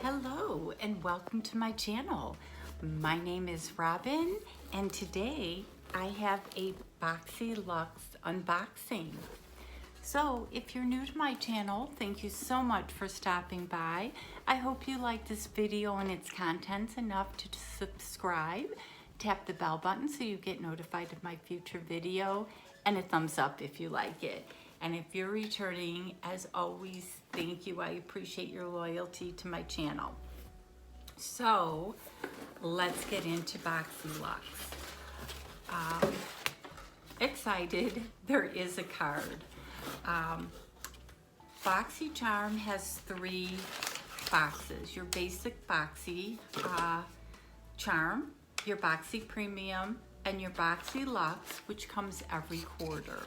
Hello and welcome to my channel. My name is Robin and today I have a Boxyluxe unboxing. So if you're new to my channel, thank you so much for stopping by. I hope you like this video and its contents enough to subscribe. Tap the bell button so you get notified of my future video and a thumbs up if you like it. And if you're returning, as always, thank you. I appreciate your loyalty to my channel. So let's get into Boxyluxe. Excited, there is a card. Boxycharm has 3 boxes. Your basic Boxy Charm, your Boxy Premium, and your Boxyluxe, which comes every quarter.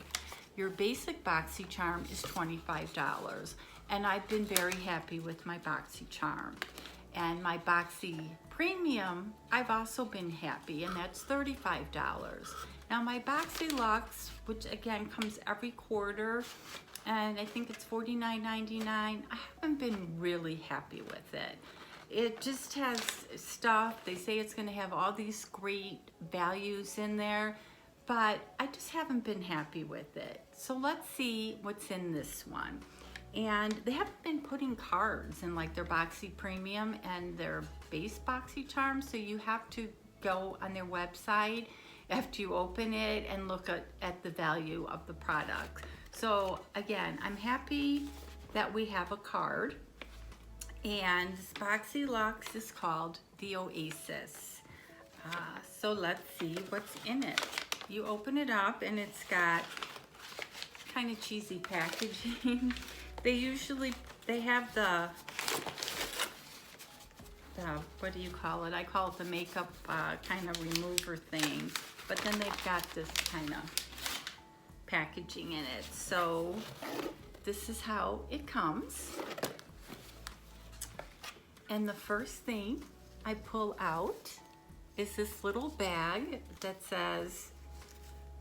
Your basic Boxycharm is $25, and I've been very happy with my Boxycharm. And my Boxy Premium, I've also been happy, and that's $35. Now my Boxyluxe, which again comes every quarter, and I think it's $49.99, I haven't been really happy with it. It just has stuff, they say it's gonna have all these great values in there, but I just haven't been happy with it. So let's see what's in this one. And they haven't been putting cards in like their Boxy Premium and their base Boxycharm, so you have to go on their website after you open it and look at the value of the product. So again, I'm happy that we have a card, and this Boxyluxe is called the Oasis. So let's see what's in it. You open it up and it's got kind of cheesy packaging. They have the what do you call it? I call it the makeup kind of remover thing, but then they've got this kind of packaging in it. So this is how it comes. And the first thing I pull out is this little bag that says,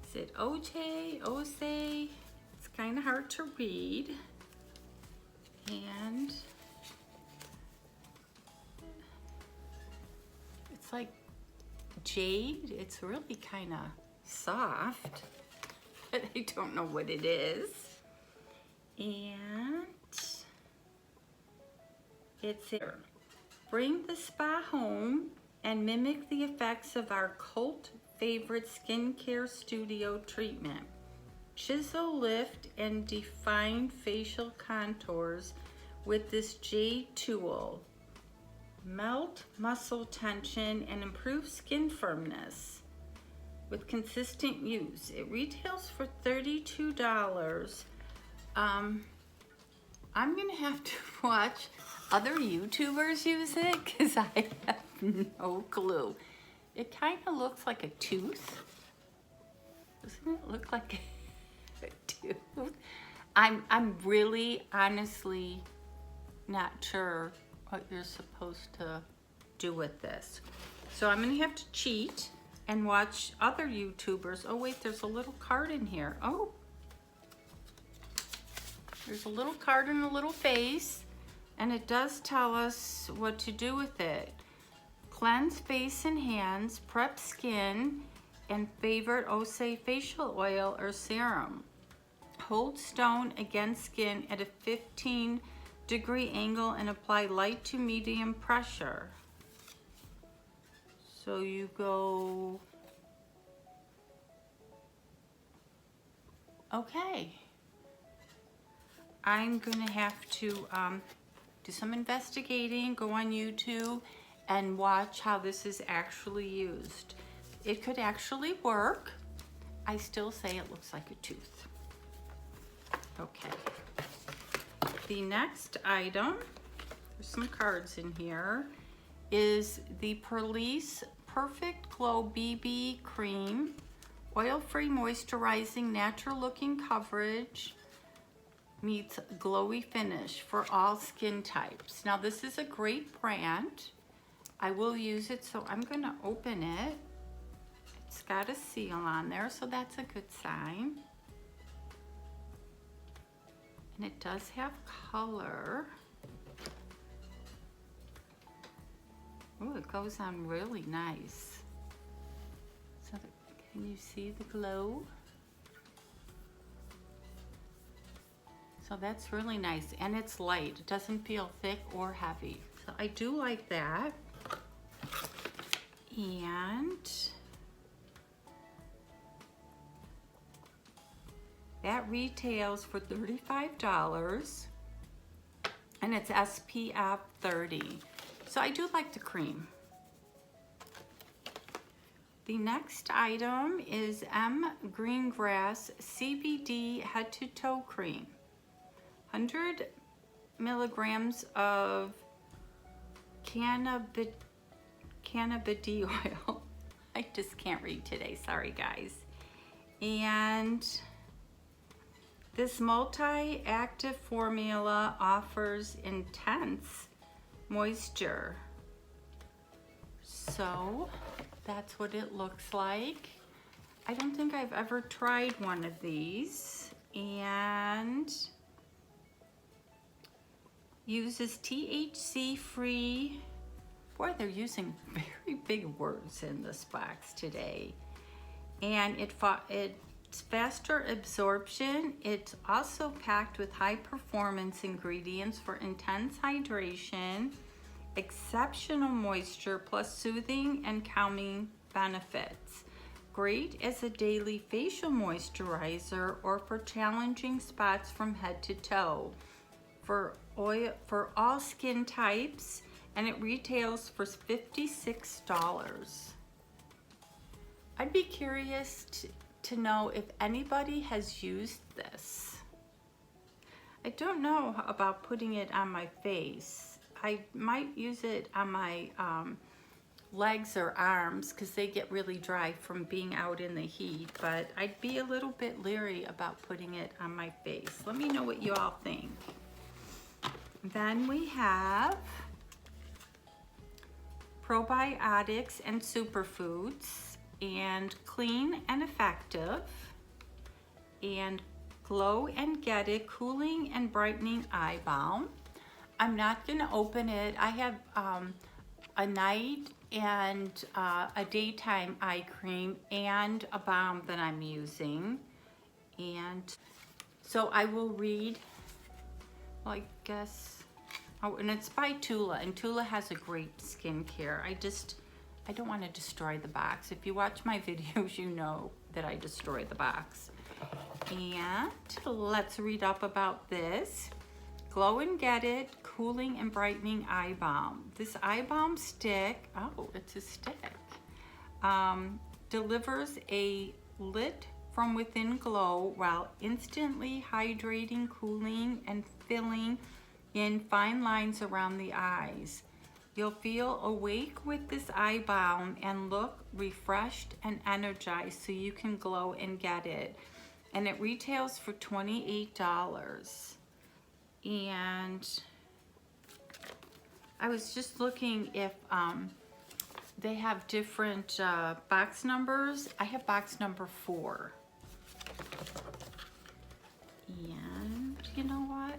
is it OJ, Ose? It's kind of hard to read. And it's like jade. It's really kind of soft, but I don't know what it is. And it's here. Bring the spa home and mimic the effects of our cult favorite skincare studio treatment. Chisel, lift, and define facial contours with this jade tool. Melt muscle tension and improve skin firmness with consistent use. It retails for $32. I'm gonna have to watch other YouTubers use it because I have no clue. It kind of looks like a tooth. Doesn't it look like a tooth? I'm really honestly not sure what you're supposed to do with this. So I'm gonna have to cheat and watch other YouTubers. Oh wait, there's a little card in here. Oh, there's a little card and a little face, and it does tell us what to do with it. Cleanse face and hands, prep skin, and favorite Ose facial oil or serum. Hold stone against skin at a 15-degree angle and apply light to medium pressure. So you go, okay. I'm gonna have to do some investigating, go on YouTube, and watch how this is actually used. It could actually work. I still say it looks like a tooth. Okay. The next item, there's some cards in here, is the Perlice Perfect Glow BB Cream. Oil-free, moisturizing, natural-looking coverage meets glowy finish for all skin types. Now this is a great brand. I will use it, so I'm gonna open it. It's got a seal on there, so that's a good sign. And it does have color. Oh, it goes on really nice. So can you see the glow? So that's really nice, and it's light. It doesn't feel thick or heavy. So I do like that. And that retails for $35, and it's SPF 30. So I do like the cream. The next item is M Greengrass CBD Head to Toe Cream. 100 milligrams of cannabidiol. I just can't read today, sorry guys. And this multi-active formula offers intense moisture. So that's what it looks like. I don't think I've ever tried one of these, and uses THC-free. Boy, they're using very big words in this box today. And it's faster absorption. It's also packed with high performance ingredients for intense hydration, exceptional moisture, plus soothing and calming benefits. Great as a daily facial moisturizer or for challenging spots from head to toe. For all skin types, and it retails for $56. I'd be curious to know if anybody has used this. I don't know about putting it on my face. I might use it on my legs or arms because they get really dry from being out in the heat, but I'd be a little bit leery about putting it on my face. Let me know what you all think. Then we have probiotics and superfoods, and clean and effective, and Glow and Get It Cooling and Brightening Eye Balm. I'm not gonna open it. I have a night and a daytime eye cream and a balm that I'm using. And so I will read, well, I guess, oh, and it's by Tula, and Tula has a great skincare. I don't want to destroy the box. If you watch my videos, you know that I destroy the box. And let's read up about this. Glow and Get It Cooling and Brightening Eye Balm. This eye balm stick, oh, it's a stick, delivers a lit from within glow while instantly hydrating, cooling, and filling in fine lines around the eyes. You'll feel awake with this eye balm and look refreshed and energized, so you can glow and get it. And it retails for $28. And I was just looking if they have different box numbers. I have box number 4. And you know what?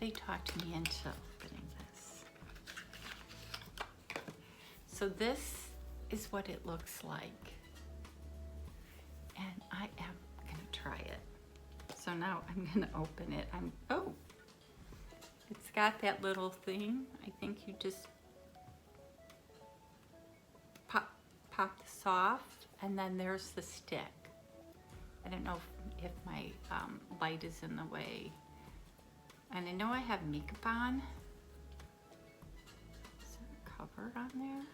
They talked me into opening this. So this is what it looks like. And I am gonna try it. So now I'm gonna open it. Oh, it's got that little thing. I think you just pop this off, and then there's the stick. I don't know if my light is in the way. And I know I have makeup on. Is there a cover on there?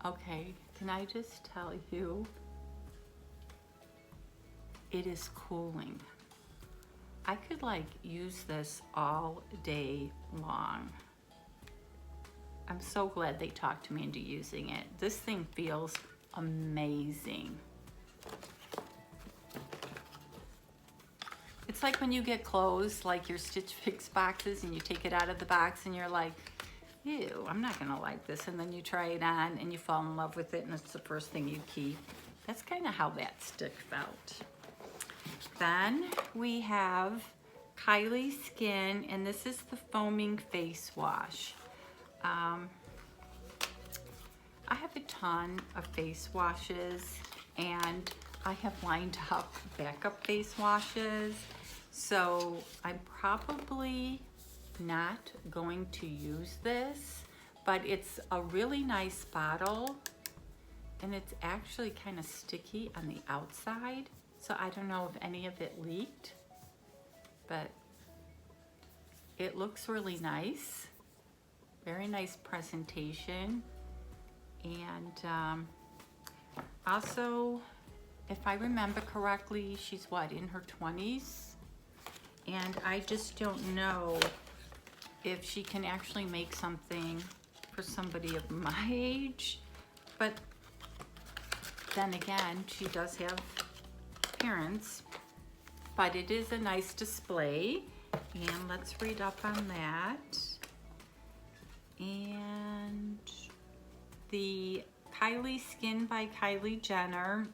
Okay, can I just tell you, it is cooling. I could like use this all day long. I'm so glad they talked me into using it. This thing feels amazing. It's like when you get clothes, like your Stitch Fix boxes, and you take it out of the box and you're like, ew, I'm not gonna like this. And then you try it on and you fall in love with it, and it's the first thing you keep. That's kind of how that stick felt. Then we have Kylie Skin, and this is the foaming face wash. I have a ton of face washes, and I have lined up backup face washes, so I'm probably not going to use this, but it's a really nice bottle, and it's actually kind of sticky on the outside, so I don't know if any of it leaked, but it looks really nice. Very nice presentation. And also, if I remember correctly, she's what, in her 20s? And I just don't know if she can actually make something for somebody of my age. But then again, she does have parents. But it is a nice display. And let's read up on that. And the Kylie Skin by Kylie Jenner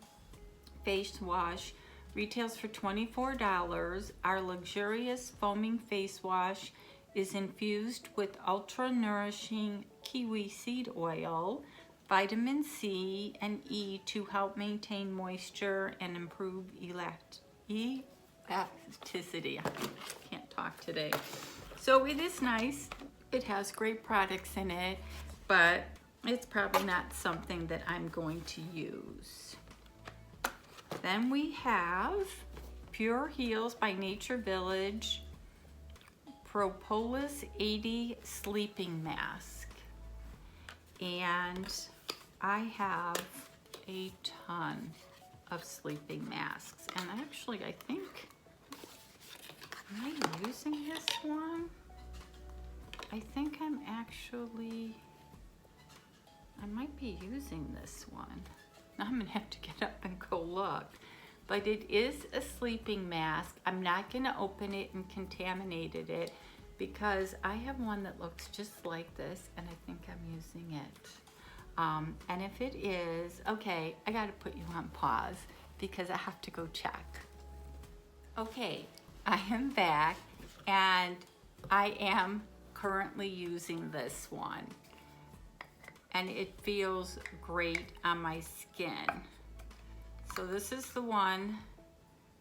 face wash retails for $24. Our luxurious foaming face wash is infused with ultra nourishing kiwi seed oil, vitamin C and E to help maintain moisture and improve elasticity. I can't talk today. So it is nice. It has great products in it, but it's probably not something that I'm going to use. Then we have Pure Heals by Nature Village Propolis 80 Sleeping Mask. And I have a ton of sleeping masks. And actually, I think, am I using this one? I think I might be using this one. Now I'm gonna have to get up and go look. But it is a sleeping mask. I'm not gonna open it and contaminate it because I have one that looks just like this and I think I'm using it. And if it is, okay, I gotta put you on pause because I have to go check. Okay, I am back and I am currently using this one. And it feels great on my skin. So this is the one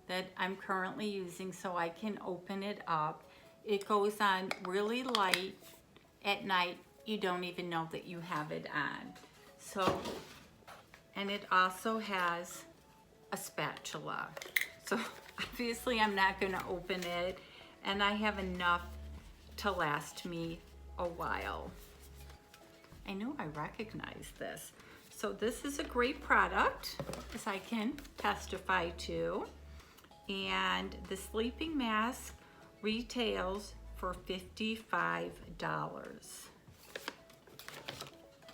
that I'm currently using, so I can open it up. It goes on really light at night. You don't even know that you have it on. So, and it also has a spatula. So obviously I'm not gonna open it, and I have enough to last me a while. I know I recognize this. So this is a great product, as I can testify to. And the sleeping mask retails for $55.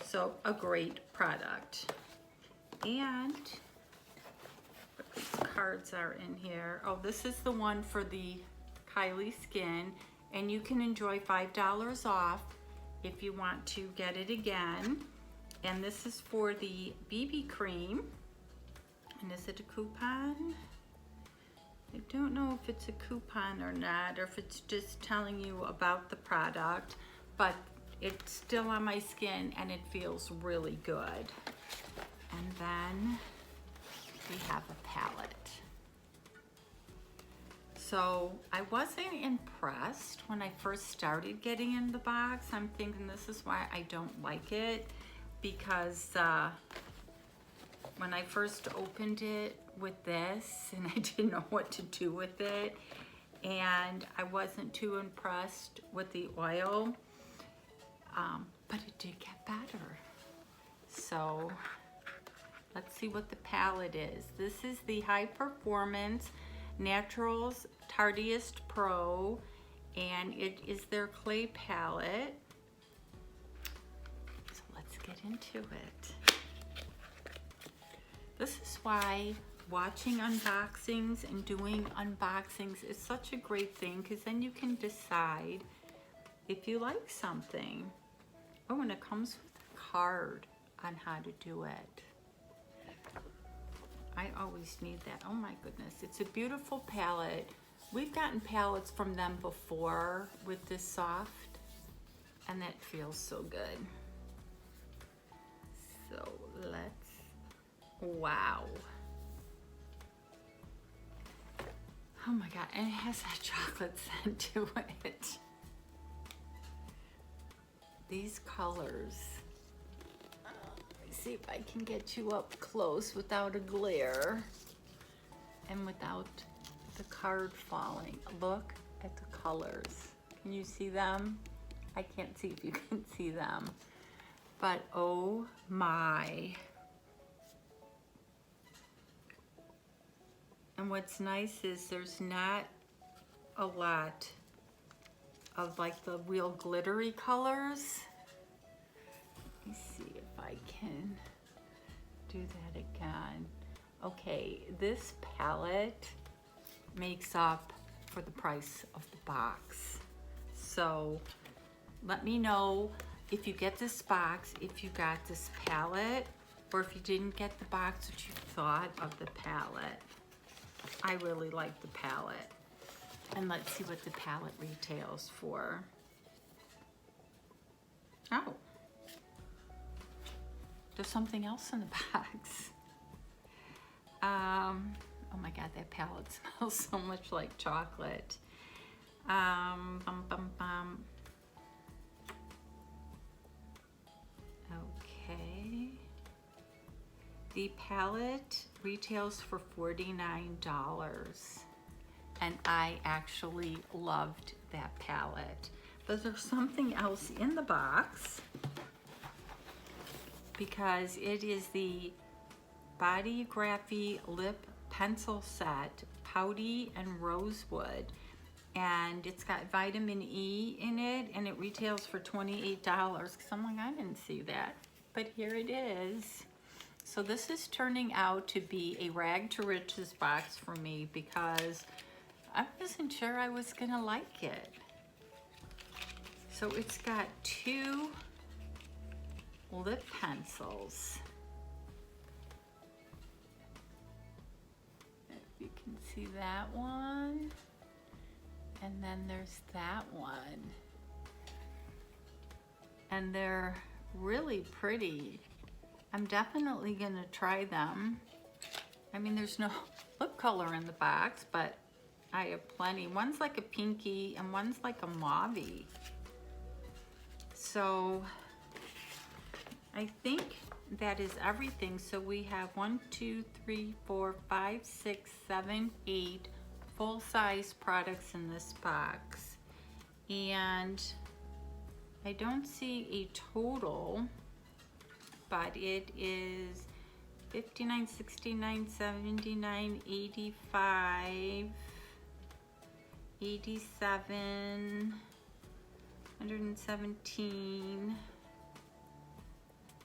So a great product. And what these cards are in here. Oh, this is the one for the Kylie Skin, and you can enjoy $5 off if you want to get it again. And this is for the BB cream. And is it a coupon? I don't know if it's a coupon or not, or if it's just telling you about the product, but it's still on my skin and it feels really good. And then we have a palette. So I wasn't impressed when I first started getting in the box. I'm thinking this is why I don't like it, because when I first opened it with this, and I didn't know what to do with it, and I wasn't too impressed with the oil, but it did get better. So let's see what the palette is. This is the High Performance Naturals Tardiest Pro, and it is their clay palette. So let's get into it. This is why watching unboxings and doing unboxings is such a great thing, because then you can decide if you like something. Oh, and it comes with a card on how to do it. I always need that. Oh my goodness. It's a beautiful palette We've gotten palettes from them before with this soft, and that feels so good. So wow. Oh my God, and it has that chocolate scent to it. These colors. Let me see if I can get you up close without a glare and without the card falling. Look at the colors. Can you see them? I can't see if you can see them, but oh my. And what's nice is there's not a lot of like the real glittery colors. Let me see if I can do that again. Okay, this palette makes up for the price of the box. So let me know if you get this box, if you got this palette, or if you didn't get the box, what you thought of the palette. I really like the palette. And let's see what the palette retails for. Oh, there's something else in the box. Oh my God, that palette smells so much like chocolate. Okay. The palette retails for $49. And I actually loved that palette. But there's something else in the box because it is the Body Graphy Lip Pencil Set, Pouty and Rosewood. And it's got vitamin E in it, and it retails for $28. Because I'm like, I didn't see that. But here it is. So this is turning out to be a rag to riches box for me because I wasn't sure I was gonna like it. So it's got 2 lip pencils. If you can see that one. And then there's that one. And they're really pretty. I'm definitely gonna try them. I mean, there's no lip color in the box, but I have plenty. One's like a pinky and one's like a mauve-y. So I think that is everything. So we have 1, 2, 3, 4, 5, 6, 7, 8 full-size products in this box. And I don't see a total, but it is 59, 69, 79, 85, 87, 117.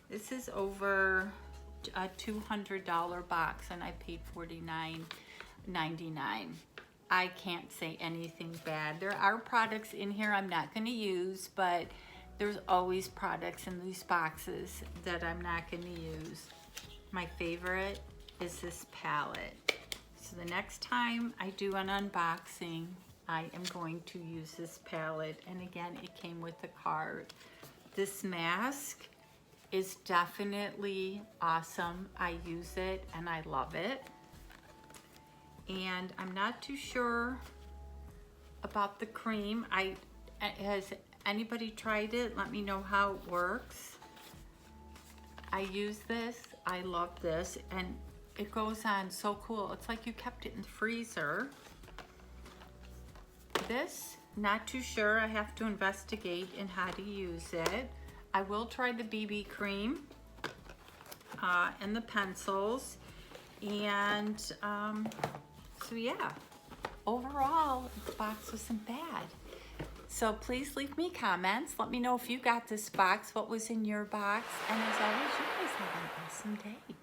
This is over a $200 box and I paid $49.99. I can't say anything bad. There are products in here I'm not going to use, but there's always products in these boxes that I'm not going to use. My favorite is this palette. So the next time I do an unboxing, I am going to use this palette. And again, it came with the card. This mask is definitely awesome. I use it and I love it. And I'm not too sure about the cream. Has anybody tried it? Let me know how it works. I use this, I love this, and it goes on so cool. It's like you kept it in the freezer. This, not too sure. I have to investigate in how to use it. I will try the BB cream and the pencils. And so yeah, overall, the box wasn't bad. So please leave me comments. Let me know if you got this box, what was in your box. And as always, you guys have an awesome day.